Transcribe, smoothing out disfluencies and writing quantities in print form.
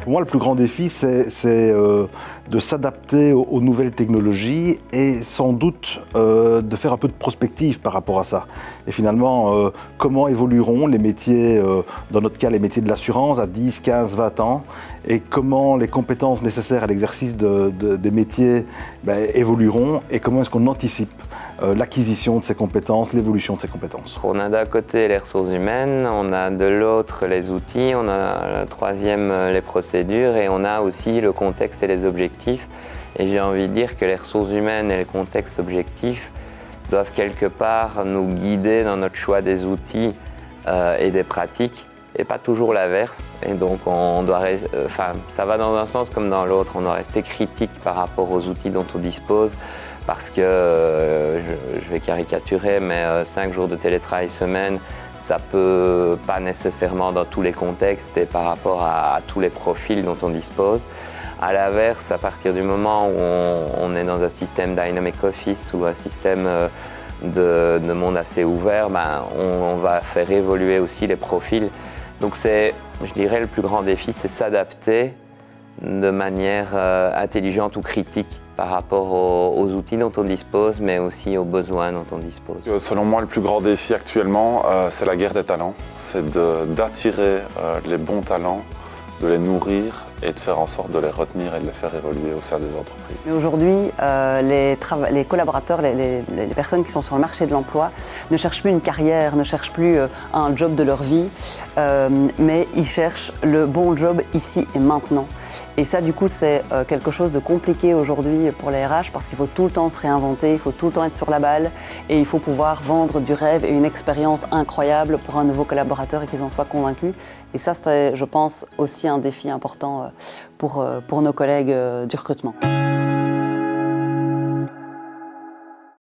Pour moi, le plus grand défi, c'est de s'adapter aux nouvelles technologies et sans doute de faire un peu de prospective par rapport à ça. Et finalement, comment évolueront les métiers, dans notre cas les métiers de l'assurance, à 10, 15, 20 ans, et comment les compétences nécessaires à l'exercice des métiers évolueront, et comment est-ce qu'on anticipe l'acquisition de ces compétences, l'évolution de ces compétences. On a d'un côté les ressources humaines, on a de l'autre les outils, on a le troisième les procédures et on a aussi le contexte et les objectifs. Et j'ai envie de dire que les ressources humaines et le contexte objectif doivent quelque part nous guider dans notre choix des outils et des pratiques et pas toujours l'inverse. Et donc on doit, ça va dans un sens comme dans l'autre, on doit rester critique par rapport aux outils dont on dispose. Parce que, je vais caricaturer, mais 5 jours de télétravail semaine, ça peut pas nécessairement dans tous les contextes et par rapport à tous les profils dont on dispose. À l'inverse, à partir du moment où on est dans un système Dynamic Office ou un système de monde assez ouvert, on va faire évoluer aussi les profils. Donc je dirais, le plus grand défi, c'est s'adapter de manière intelligente ou critique par rapport aux outils dont on dispose, mais aussi aux besoins dont on dispose. Selon moi, le plus grand défi actuellement, c'est la guerre des talents. C'est d'attirer les bons talents, de les nourrir et de faire en sorte de les retenir et de les faire évoluer au sein des entreprises. Mais aujourd'hui, les collaborateurs, les personnes qui sont sur le marché de l'emploi ne cherchent plus une carrière, ne cherchent plus un job de leur vie, mais ils cherchent le bon job ici et maintenant. Et ça, du coup, c'est quelque chose de compliqué aujourd'hui pour les RH parce qu'il faut tout le temps se réinventer, il faut tout le temps être sur la balle et il faut pouvoir vendre du rêve et une expérience incroyable pour un nouveau collaborateur et qu'ils en soient convaincus. Et ça, c'est, je pense, aussi un défi important pour nos collègues du recrutement.